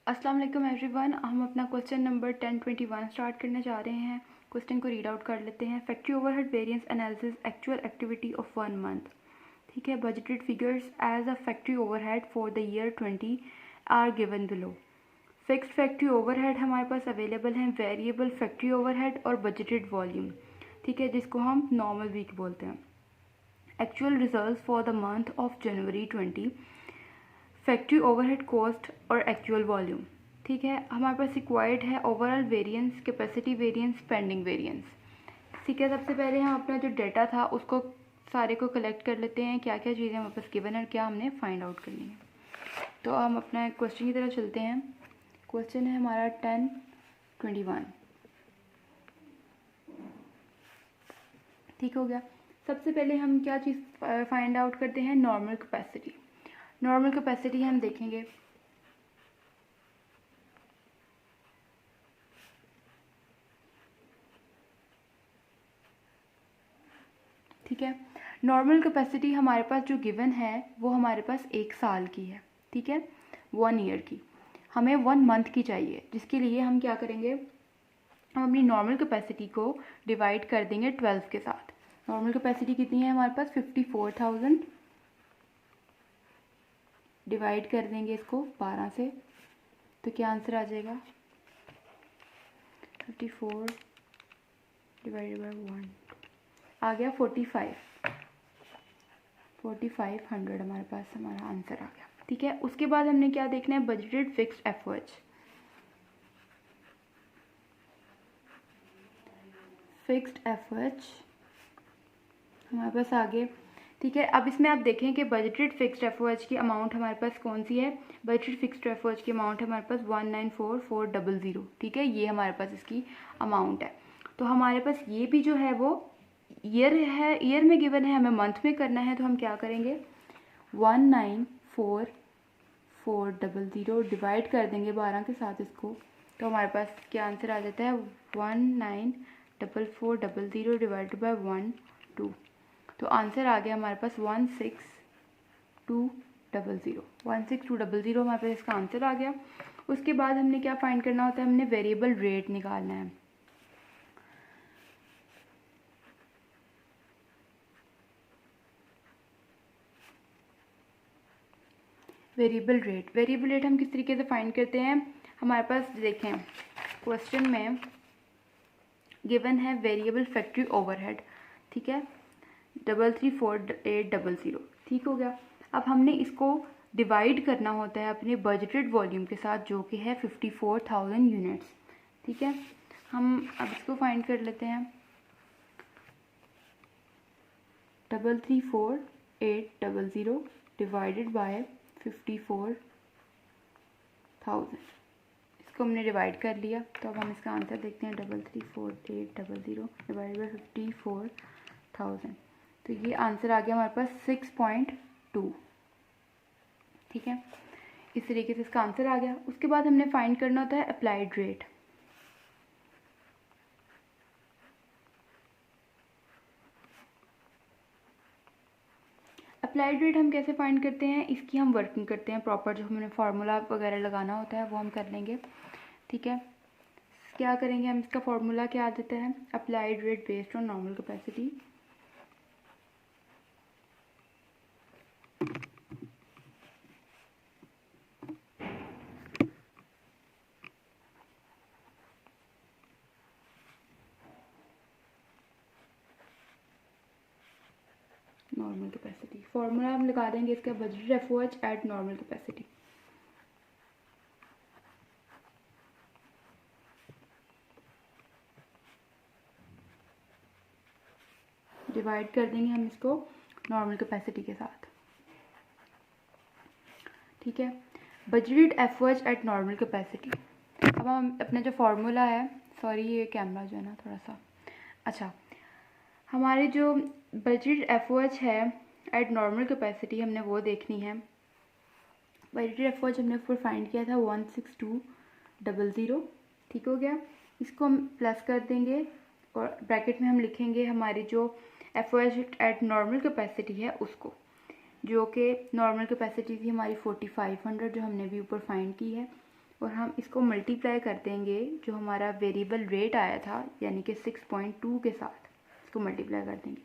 अस्सलाम वालेकुम एवरीवन। हम अपना क्वेश्चन नंबर 1021 स्टार्ट करने जा रहे हैं। क्वेश्चन को रीड आउट कर लेते हैं। Factory overhead variance analysis actual activity of 1 month. ठीक है। Budgeted figures as a factory overhead for the year 20 are given below. Fixed factory overhead हमारे पास अवेलेबल हैं, वेरिएबल फैक्ट्री ओवरहेड और बजटेड वॉल्यूम। ठीक है, जिसको हम नॉर्मल वीक बोलते हैं। Actual result for the month of January 20, factory overhead cost और एक्चुअल वॉल्यूम। ठीक है, हमारे पास रिक्वायर्ड है overall variance, capacity variance, pending variance. ठीक है, सबसे पहले हम अपना जो डाटा था उसको सारे को कलेक्ट कर लेते हैं, क्या क्या चीज़ें हमारे पास गिवन है और क्या हमने फाइंड आउट करनी है। तो हम अपना क्वेश्चन की तरफ चलते हैं। क्वेश्चन है हमारा 1021। ठीक हो गया। सबसे पहले हम क्या चीज़ फाइंड आउट करते हैं, नॉर्मल कैपेसिटी। नॉर्मल कैपेसिटी हम देखेंगे। ठीक है, नॉर्मल कैपेसिटी हमारे पास जो गिवन है वो हमारे पास 1 साल की है। ठीक है, 1 ईयर की। हमें 1 मंथ की चाहिए, जिसके लिए हम क्या करेंगे, हम अपनी नॉर्मल कैपेसिटी को डिवाइड कर देंगे 12 के साथ। नॉर्मल कैपेसिटी कितनी है हमारे पास, 54,000। डिवाइड कर देंगे इसको 12 से, तो क्या आंसर आ जाएगा, 54 डिवाइडेड बाई 1 आ गया 4500 हमारे पास हमारा आंसर आ गया। ठीक है, उसके बाद हमने क्या देखना है, budgeted fixed efforts. Fixed efforts हमारे पास आ गए। ठीक है, अब इसमें आप देखें कि बजटेड फिक्स्ड एफर्ट्स की अमाउंट हमारे पास कौन सी है। बजटेड फिक्स्ड एफर्ट्स की अमाउंट है हमारे पास 194400। ठीक है, ये हमारे पास इसकी अमाउंट है। तो हमारे पास ये भी जो है वो ईयर है, ईयर में गिवन है, हमें मंथ में करना है। तो हम क्या करेंगे, 194400 डिवाइड कर देंगे 12 के साथ इसको, तो हमारे पास क्या आंसर आ जाता है, 194400 डिवाइडेड बाई 12। तो आंसर आ गया हमारे पास 16200। 16200 हमारे पास इसका आंसर आ गया। उसके बाद हमने क्या फाइंड करना होता है, हमने वेरिएबल रेट निकालना है। वेरिएबल रेट हम किस तरीके से फाइंड करते हैं, हमारे पास देखें क्वेश्चन में गिवन है वेरिएबल फैक्ट्री ओवरहेड। ठीक है, 334800। ठीक हो गया। अब हमने इसको डिवाइड करना होता है अपने बजटेड वॉल्यूम के साथ, जो कि है 54,000 यूनिट्स। ठीक है, हम अब इसको फाइंड कर लेते हैं। 334800 डिवाइडेड बाय 54,000, इसको हमने डिवाइड कर लिया। तो अब हम इसका आंसर देखते हैं, 334800 डिवाइडेड बाई 54,000। तो ये आंसर आ गया हमारे पास 6.2। ठीक है, इस तरीके से इसका आंसर आ गया। उसके बाद हमने फाइंड करना होता है अप्लाइड रेट। अप्लाइड रेट हम कैसे फाइंड करते हैं, इसकी हम वर्किंग करते हैं प्रॉपर, जो हमें फार्मूला वगैरह लगाना होता है वो हम कर लेंगे। ठीक है, क्या करेंगे हम, इसका फार्मूला क्या आ जाता है, applied rate based on normal capacity. Normal capacity formula हम लगा देंगे इसका, budgeted efforts eight normal capacity. Divide कर देंगे हम इसको नॉर्मल कैपेसिटी के साथ। ठीक है, budgeted efforts eight normal capacity. अब हम अपना जो फार्मूला है, सॉरी ये कैमरा जो है ना थोड़ा सा, अच्छा, हमारे जो बजटेड एफर्ट्स है एट नॉर्मल कैपेसिटी हमने वो देखनी है। बजटेड एफर्ट्स हमने ऊपर फाइंड किया था 16200। ठीक हो गया, इसको हम प्लस कर देंगे और ब्रैकेट में हम लिखेंगे हमारी जो एफर्ट्स एट नॉर्मल कैपेसिटी है उसको, जो कि नॉर्मल कैपेसिटी थी हमारी 4500, जो हमने भी ऊपर फाइंड की है। और हम इसको मल्टीप्लाई कर देंगे जो हमारा वेरिएबल रेट आया था यानी कि 6.2 के साथ इसको मल्टीप्लाई कर देंगे।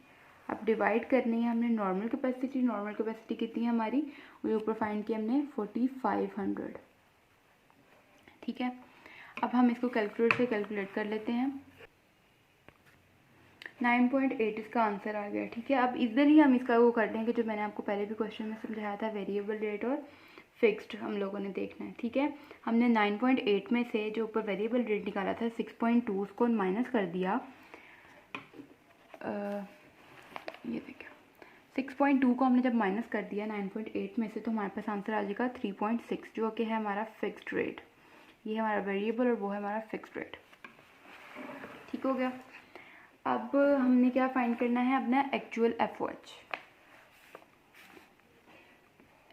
अब डिवाइड करनी है हमने नॉर्मल कैपेसिटी कितनी है हमारी, वो ऊपर फाइंड किया हमने 4500। ठीक है, अब हम इसको कैलकुलेटर से कैलकुलेट कर लेते हैं। 9.8 इसका आंसर आ गया। ठीक है, अब इधर ही हम इसका वो कर लेंगे जो मैंने आपको पहले भी क्वेश्चन में समझाया था, वेरिएबल रेट और फिक्स्ड हम लोगों ने देखना है। ठीक है, हमने 9.8 में से जो ऊपर वेरिएबल रेट निकाला था 6.2 उसको माइनस कर दिया। ये देखिए 6.2 को हमने जब माइनस कर दिया 9.8 में से तो हमारे पास आंसर आ जाएगा 3.6 जो कि है हमारा फिक्स्ड रेट। ये हमारा वेरिएबल और वो है हमारा फिक्स्ड रेट। ठीक हो गया। अब हमने क्या फाइंड करना है अपना एक्चुअल एफओएच।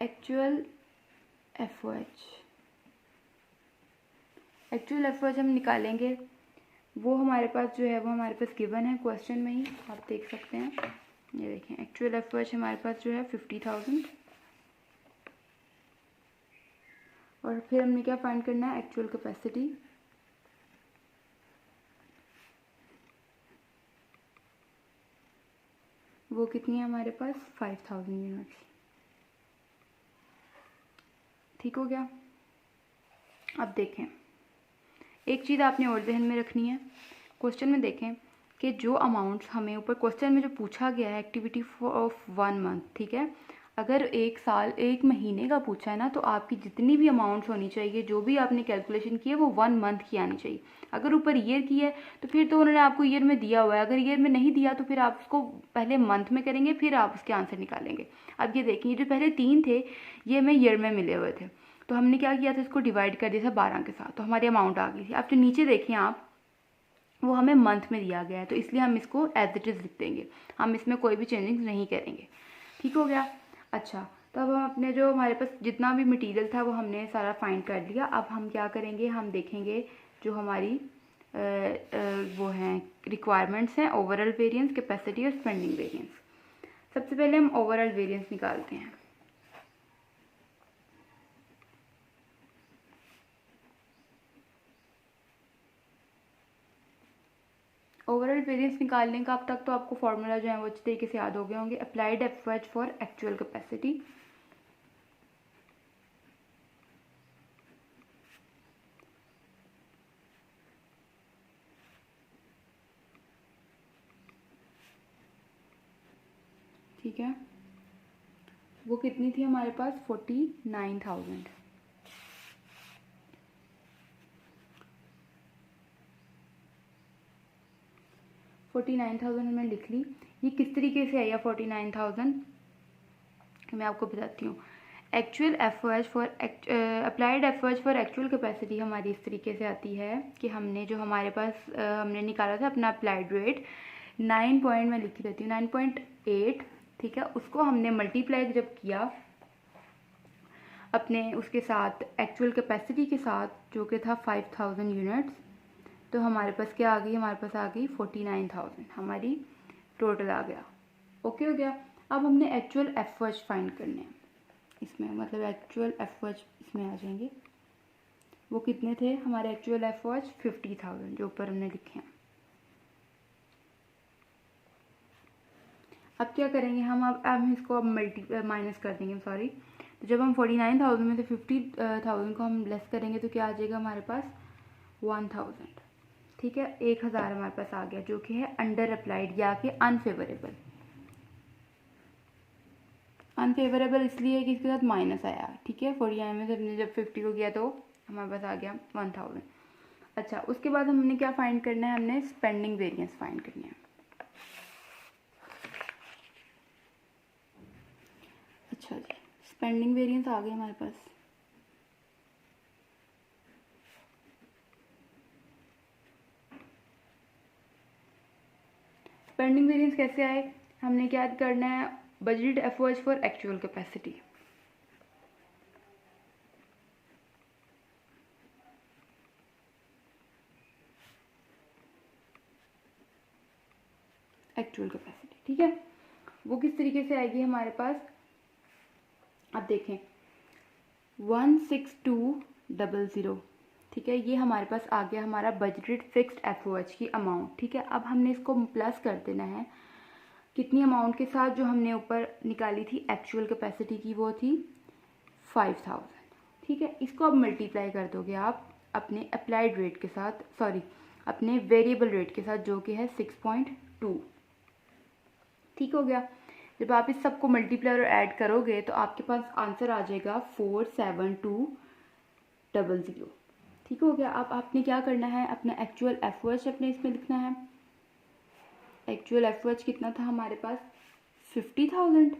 एक्चुअल एफओएच हम निकालेंगे, वो हमारे पास जो है वो हमारे पास गिवन है क्वेश्चन में ही, आप देख सकते हैं। ये देखें एक्चुअल एफओएच हमारे पास जो है 50,000 और फिर हमने क्या फाइंड करना है एक्चुअल कैपेसिटी। वो कितनी है हमारे पास 5000 यूनिट्स। ठीक हो गया। अब देखें एक चीज़ आपने और ध्यान में रखनी है, क्वेश्चन में देखें कि जो अमाउंट्स हमें ऊपर क्वेश्चन में जो पूछा गया है एक्टिविटी ऑफ 1 मंथ, ठीक है, अगर 1 महीने का पूछा है ना तो आपकी जितनी भी अमाउंट्स होनी चाहिए जो भी आपने कैलकुलेशन की है वो 1 मंथ की आनी चाहिए। अगर ऊपर ईयर की है तो फिर तो उन्होंने आपको ईयर में दिया हुआ है, अगर ईयर में नहीं दिया तो फिर आप उसको पहले मंथ में करेंगे फिर आप उसके आंसर निकालेंगे। अब ये देखिए जो पहले 3 थे ये हमें ईयर में मिले हुए थे तो हमने क्या किया था इसको डिवाइड कर दिया था 12 के साथ तो हमारी अमाउंट आ गई थी। अब जो नीचे देखें आप वो हमें मंथ में दिया गया है तो इसलिए हम इसको एज इट इज़ लिख देंगे, हम इसमें कोई भी चेंजिंग नहीं करेंगे। ठीक हो गया। अच्छा तो अब हम अपने जो हमारे पास जितना भी मटेरियल था वो हमने सारा फाइंड कर लिया। अब हम क्या करेंगे, हम देखेंगे जो हमारी वो हैं रिक्वायरमेंट्स हैं ओवरऑल वेरिएंस, कैपेसिटी और स्पेंडिंग वेरिएंस। सबसे पहले हम ओवरऑल वेरिएंस निकालते हैं। ओवरऑल वेरिएंस निकालने का अब तक तो आपको फॉर्मूला जो है वो अच्छे तरीके से याद हो गए होंगे। Applied FOH for actual capacity, ठीक है, वो कितनी थी हमारे पास 49,000। हमने लिख ली। ये किस तरीके से आई है 49,000 मैं आपको बताती हूँ। Actual FOH for applied FOH for actual capacity हमारी इस तरीके से आती है कि हमने जो हमारे पास हमने निकाला था अपना अप्लाइड रेट 9 पॉइंट मैं लिखी रहती हूँ 9.8, ठीक है, उसको हमने मल्टीप्लाई जब किया अपने उसके साथ एक्चुअल कैपेसिटी के साथ जो कि था 5000 यूनिट्स तो हमारे पास क्या आ गई, हमारे पास आ गई 49,000 हमारी टोटल आ गया। ओके हो गया। अब हमने एक्चुअल एफओएच फाइंड करने हैं इसमें, मतलब एक्चुअल एफओएच इसमें आ जाएंगे। वो कितने थे हमारे एक्चुअल एफओएच 50,000 जो ऊपर हमने लिखे हैं। अब क्या करेंगे हम, अब हम इसको अब माइनस कर देंगे, सॉरी। तो जब हम 49,000 में से 50,000 को हम लेस करेंगे तो क्या आ जाएगा हमारे पास 1000, ठीक है, 1000 हमारे पास आ गया जो कि है अंडर अप्लाइड या कि अनफेवरेबल। अनफेवरेबल इसलिए कि इसके साथ माइनस आया, ठीक है, 49 में से हमने जब 50 को किया तो हमारे पास आ गया 1000। अच्छा उसके बाद हमने क्या फाइंड करना है, हमने स्पेंडिंग वेरिएंस फाइंड करनी है। अच्छा जी, स्पेंडिंग वेरिएंस आ गई हमारे पास। स्पेंडिंग वेरिएंस कैसे आए, हमने क्या करना है, budgeted FOH for actual capacity. Actual capacity, ठीक है, वो किस तरीके से आएगी हमारे पास, अब देखें 16200 ठीक है, ये हमारे पास आ गया हमारा बजटेड फिक्स्ड FOH की अमाउंट। ठीक है, अब हमने इसको प्लस कर देना है कितनी अमाउंट के साथ, जो हमने ऊपर निकाली थी एक्चुअल कैपेसिटी की, वो थी 5000। ठीक है, इसको अब मल्टीप्लाई कर दोगे आप अपने अप्लाइड रेट के साथ, सॉरी अपने वेरिएबल रेट के साथ, जो कि है 6.2। ठीक हो गया। जब आप इस सबको मल्टीप्लाई और ऐड करोगे तो आपके पास आंसर आ जाएगा 47200। ठीक हो गया। अब आपने क्या करना है, अपना एक्चुअल FOH अपने इसमें लिखना है। एक्चुअल FOH कितना था हमारे पास, 50,000।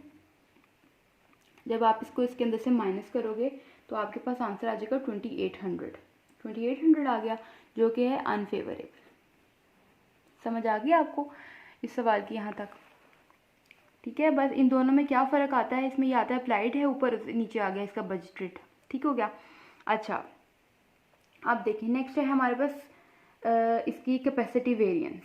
जब आप इसको इसके अंदर से माइनस करोगे तो आपके पास आंसर आ जाएगा 2800 आ गया, जो कि है अनफेवरेबल। समझ आ गई आपको इस सवाल की यहाँ तक? ठीक है, बस इन दोनों में क्या फ़र्क आता है, इसमें ये आता है अप्लाइड है, ऊपर नीचे आ गया इसका बजटेड। ठीक हो गया। अच्छा, अब देखिए नेक्स्ट है हमारे पास इसकी कैपेसिटी वेरिएंस।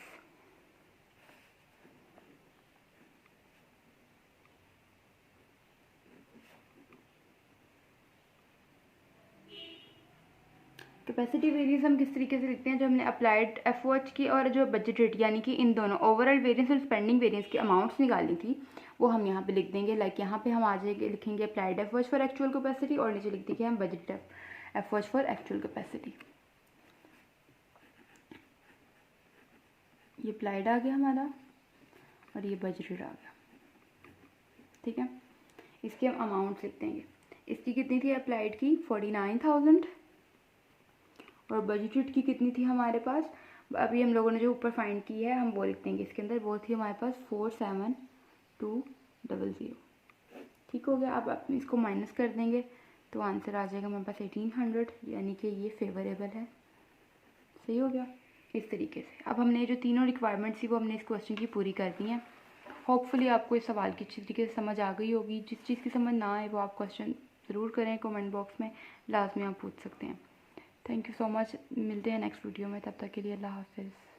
कैपेसिटी वेरिएंस हम किस तरीके से लिखते हैं, जो हमने अप्लाइड FOH की और जो बजटेड यानी कि इन दोनों ओवरऑल वेरिएंस और स्पेंडिंग वेरिएंस की अमाउंट्स निकाली थी, वो हम यहाँ पे लिख देंगे। लाइक यहाँ पे हम आ जाएंगे, लिखेंगे applied FOH for actual capacity और नीचे लिख देंगे हम budgeted FOH for actual capacity. ये अप्लाइड आ गया हमारा और ये बजटेड आ गया। ठीक है, इसके हम अमाउंट लिख देंगे। इसकी कितनी थी अप्लाइड की, 49,000, और बजटेड की कितनी थी हमारे पास, अभी हम लोगों ने जो ऊपर फाइंड की है हम वो लिख देंगे इसके अंदर, वो थी हमारे पास 47200। ठीक हो गया। अब इसको माइनस कर देंगे तो आंसर आ जाएगा हमारे पास 1800, यानी कि ये फेवरेबल है। सही हो गया। इस तरीके से अब हमने जो तीनों रिक्वायरमेंट्स थी वो हमने इस क्वेश्चन की पूरी कर दी हैं। होपफुली आपको इस सवाल की अच्छी तरीके से समझ आ गई होगी। जिस चीज़ की समझ ना आए वो आप क्वेश्चन ज़रूर करें, कमेंट बॉक्स में लाजमी आप पूछ सकते हैं। Thank you so much. मिलते हैं नेक्स्ट वीडियो में, तब तक के लिए अल्लाह हाफिज़।